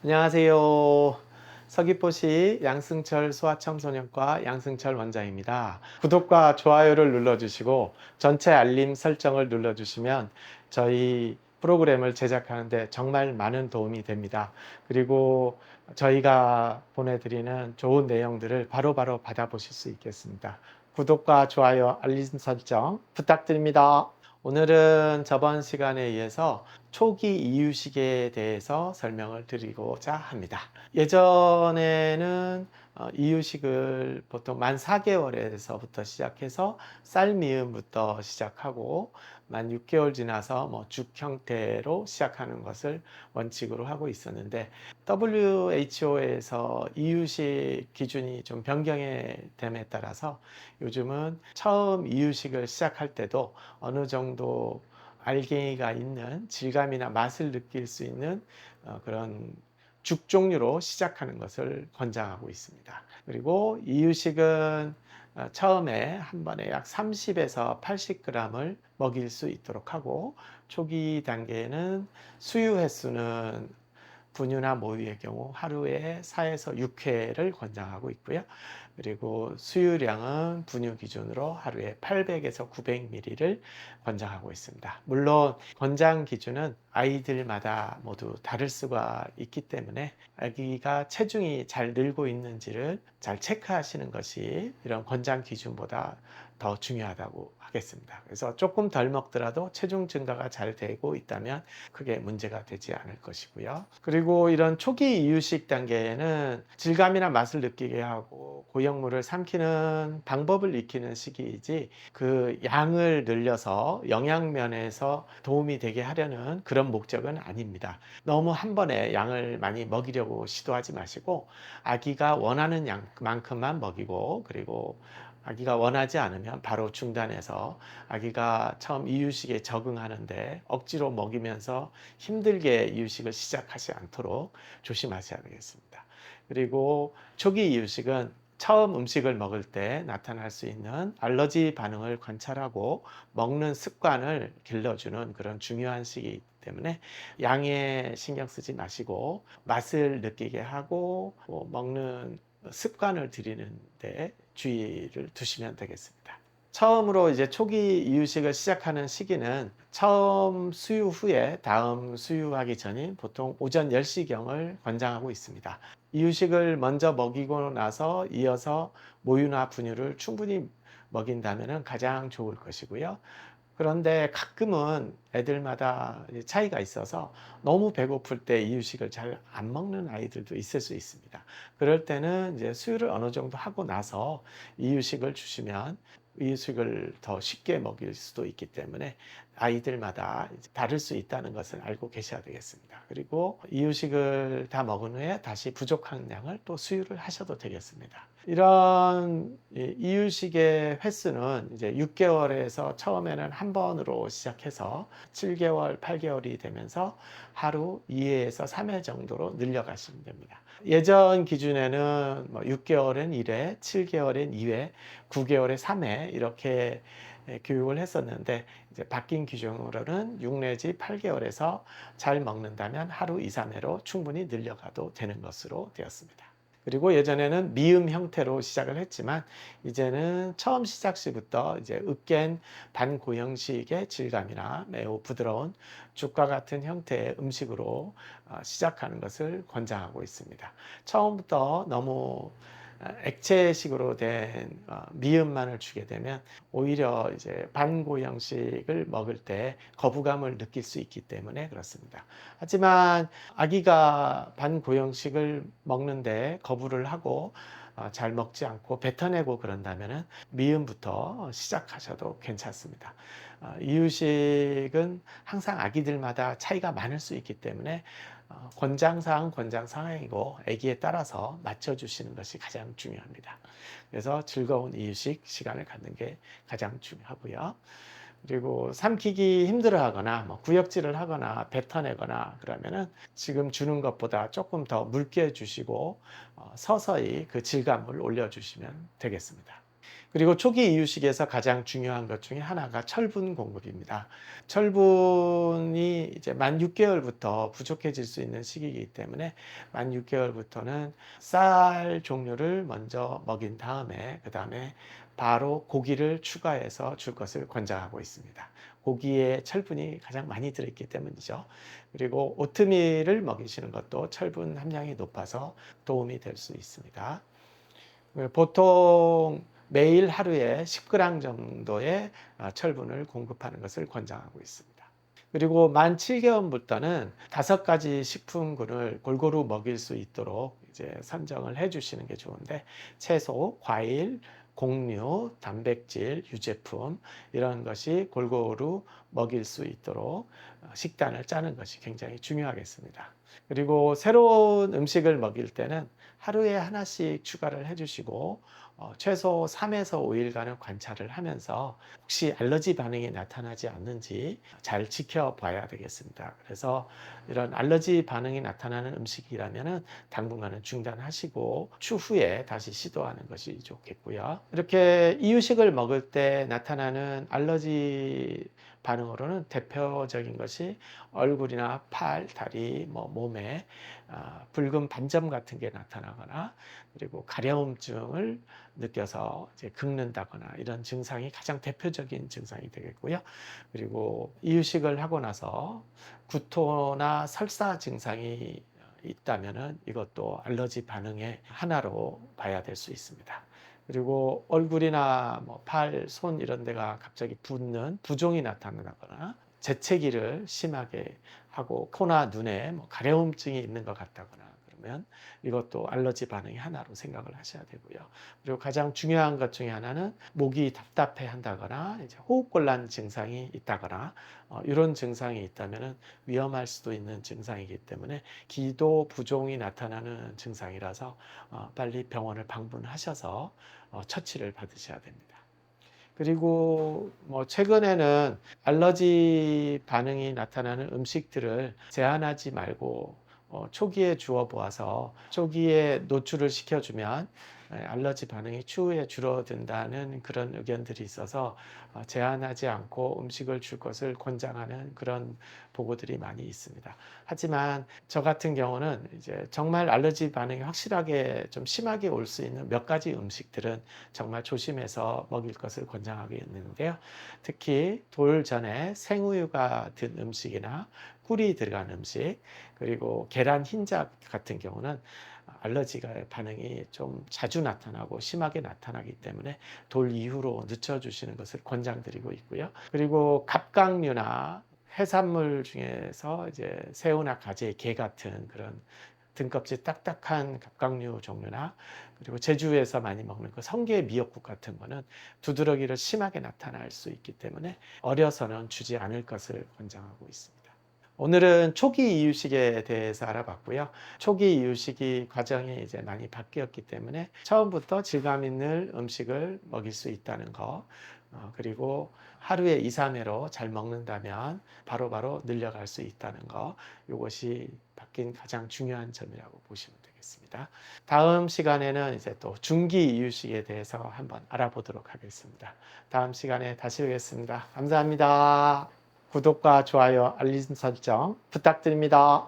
안녕하세요. 서귀포시 양승철 소아청소년과 양승철 원장입니다. 구독과 좋아요를 눌러주시고 전체 알림 설정을 눌러주시면 저희 프로그램을 제작하는데 정말 많은 도움이 됩니다. 그리고 저희가 보내드리는 좋은 내용들을 바로바로 받아보실 수 있겠습니다. 구독과 좋아요, 알림 설정 부탁드립니다. 오늘은 저번 시간에 이어서 초기 이유식에 대해서 설명을 드리고자 합니다. 예전에는 이유식을 보통 만 4개월에서부터 시작해서 쌀미음부터 시작하고 만 6개월 지나서 죽 형태로 시작하는 것을 원칙으로 하고 있었는데, WHO에서 이유식 기준이 좀 변경이 됨에 따라서 요즘은 처음 이유식을 시작할 때도 어느 정도 알갱이가 있는 질감이나 맛을 느낄 수 있는 그런 죽 종류로 시작하는 것을 권장하고 있습니다. 그리고 이유식은 처음에 한 번에 약 30에서 80g을 먹일 수 있도록 하고, 초기 단계에는 수유 횟수는 분유나 모유의 경우 하루에 4에서 6회를 권장하고 있고요. 그리고 수유량은 분유 기준으로 하루에 800에서 900ml를 권장하고 있습니다. 물론 권장 기준은 아이들마다 모두 다를 수가 있기 때문에 아기가 체중이 잘 늘고 있는지를 잘 체크하시는 것이 이런 권장 기준보다 더 중요하다고 하겠습니다. 그래서 조금 덜 먹더라도 체중 증가가 잘 되고 있다면 크게 문제가 되지 않을 것이고요. 그리고 이런 초기 이유식 단계에는 질감이나 맛을 느끼게 하고 고형물을 삼키는 방법을 익히는 시기이지, 그 양을 늘려서 영양면에서 도움이 되게 하려는 그런 목적은 아닙니다. 너무 한 번에 양을 많이 먹이려고 시도하지 마시고 아기가 원하는 양만큼만 먹이고, 그리고 아기가 원하지 않으면 바로 중단해서 아기가 처음 이유식에 적응하는데 억지로 먹이면서 힘들게 이유식을 시작하지 않도록 조심하셔야 되겠습니다. 그리고 초기 이유식은 처음 음식을 먹을 때 나타날 수 있는 알러지 반응을 관찰하고 먹는 습관을 길러주는 그런 중요한 시기이기 때문에 양에 신경 쓰지 마시고 맛을 느끼게 하고 먹는 습관을 들이는데 주의를 두시면 되겠습니다. 처음으로 이제 초기 이유식을 시작하는 시기는 처음 수유 후에 다음 수유하기 전인 보통 오전 10시경을 권장하고 있습니다. 이유식을 먼저 먹이고 나서 이어서 모유나 분유를 충분히 먹인다면 가장 좋을 것이고요. 그런데 가끔은 애들마다 차이가 있어서 너무 배고플 때 이유식을 잘 안 먹는 아이들도 있을 수 있습니다. 그럴 때는 이제 수유를 어느 정도 하고 나서 이유식을 주시면 이유식을 더 쉽게 먹일 수도 있기 때문에 아이들마다 다를 수 있다는 것을 알고 계셔야 되겠습니다. 그리고 이유식을 다 먹은 후에 다시 부족한 양을 또 수유를 하셔도 되겠습니다. 이런 이유식의 횟수는 이제 6개월에서 처음에는 한 번으로 시작해서 7개월, 8개월이 되면서 하루 2회에서 3회 정도로 늘려가시면 됩니다. 예전 기준에는 6개월엔 1회, 7개월엔 2회, 9개월에 3회 이렇게 교육을 했었는데, 이제 바뀐 기준으로는 6 내지 8개월에서 잘 먹는다면 하루 2, 3회로 충분히 늘려가도 되는 것으로 되었습니다. 그리고 예전에는 미음 형태로 시작을 했지만 이제는 처음 시작 시부터 이제 으깬 반고형식의 질감이나 매우 부드러운 죽과 같은 형태의 음식으로 시작하는 것을 권장하고 있습니다. 처음부터 너무 액체식으로 된 미음만을 주게 되면 오히려 이제 반고형식을 먹을 때 거부감을 느낄 수 있기 때문에 그렇습니다. 하지만 아기가 반고형식을 먹는데 거부를 하고 잘 먹지 않고 뱉어내고 그런다면 미음부터 시작하셔도 괜찮습니다. 이유식은 항상 아기들마다 차이가 많을 수 있기 때문에 권장사항 권장사항이고 아기에 따라서 맞춰주시는 것이 가장 중요합니다. 그래서 즐거운 이유식 시간을 갖는 게 가장 중요하고요. 그리고 삼키기 힘들어하거나 구역질을 하거나 뱉어내거나 그러면은 지금 주는 것보다 조금 더 묽게 주시고 서서히 그 질감을 올려주시면 되겠습니다. 그리고 초기 이유식에서 가장 중요한 것 중에 하나가 철분 공급입니다. 철분이 이제 만 6개월부터 부족해질 수 있는 시기이기 때문에 만 6개월부터는 쌀 종류를 먼저 먹인 다음에 그 다음에 바로 고기를 추가해서 줄 것을 권장하고 있습니다. 고기에 철분이 가장 많이 들어있기 때문이죠. 그리고 오트밀을 먹이시는 것도 철분 함량이 높아서 도움이 될 수 있습니다. 보통 매일 하루에 10g 정도의 철분을 공급하는 것을 권장하고 있습니다. 그리고 만 7개월부터는 5가지 식품군을 골고루 먹일 수 있도록 이제 선정을 해 주시는 게 좋은데, 채소, 과일, 곡류, 단백질, 유제품 이런 것이 골고루 먹일 수 있도록 식단을 짜는 것이 굉장히 중요하겠습니다. 그리고 새로운 음식을 먹일 때는 하루에 하나씩 추가를 해주시고 최소 3에서 5일간은 관찰을 하면서 혹시 알러지 반응이 나타나지 않는지 잘 지켜봐야 되겠습니다. 그래서 이런 알러지 반응이 나타나는 음식이라면 당분간은 중단하시고 추후에 다시 시도하는 것이 좋겠고요. 이렇게 이유식을 먹을 때 나타나는 알러지 반응으로는 대표적인 것이 얼굴이나 팔, 다리, 몸에 붉은 반점 같은 게 나타나거나, 그리고 가려움증을 느껴서 이제 긁는다거나 이런 증상이 가장 대표적인 증상이 되겠고요. 그리고 이유식을 하고 나서 구토나 설사 증상이 있다면은 이것도 알러지 반응의 하나로 봐야 될 수 있습니다. 그리고 얼굴이나 팔, 손 이런 데가 갑자기 붓는 부종이 나타나거나 재채기를 심하게 하고 코나 눈에 가려움증이 있는 것 같다거나 그러면 이것도 알러지 반응의 하나로 생각을 하셔야 되고요. 그리고 가장 중요한 것 중에 하나는 목이 답답해 한다거나 이제 호흡곤란 증상이 있다거나 이런 증상이 있다면 위험할 수도 있는 증상이기 때문에 기도 부종이 나타나는 증상이라서 빨리 병원을 방문하셔서 처치를 받으셔야 됩니다. 그리고 최근에는 알러지 반응이 나타나는 음식들을 제한하지 말고 초기에 주어 보아서 초기에 노출을 시켜주면 알러지 반응이 추후에 줄어든다는 그런 의견들이 있어서 제한하지 않고 음식을 줄 것을 권장하는 그런 보고들이 많이 있습니다. 하지만 저 같은 경우는 이제 정말 알러지 반응이 확실하게 좀 심하게 올 수 있는 몇 가지 음식들은 정말 조심해서 먹일 것을 권장하고 있는데요. 특히 돌 전에 생우유가 든 음식이나 꿀이 들어간 음식, 그리고 계란 흰자 같은 경우는 알러지가 반응이 좀 자주 나타나고 심하게 나타나기 때문에 돌 이후로 늦춰주시는 것을 권장드리고 있고요. 그리고 갑각류나 해산물 중에서 이제 새우나 가재, 게 같은 그런 등껍질 딱딱한 갑각류 종류나, 그리고 제주에서 많이 먹는 그 성게 미역국 같은 거는 두드러기를 심하게 나타날 수 있기 때문에 어려서는 주지 않을 것을 권장하고 있습니다. 오늘은 초기 이유식에 대해서 알아봤고요. 초기 이유식이 과정이 이제 많이 바뀌었기 때문에 처음부터 질감 있는 음식을 먹일 수 있다는 거, 그리고 하루에 2, 3회로 잘 먹는다면 바로바로 늘려갈 수 있다는 거, 이것이 바뀐 가장 중요한 점이라고 보시면 되겠습니다. 다음 시간에는 이제 또 중기 이유식에 대해서 한번 알아보도록 하겠습니다. 다음 시간에 다시 오겠습니다. 감사합니다. 구독과 좋아요, 알림 설정 부탁드립니다.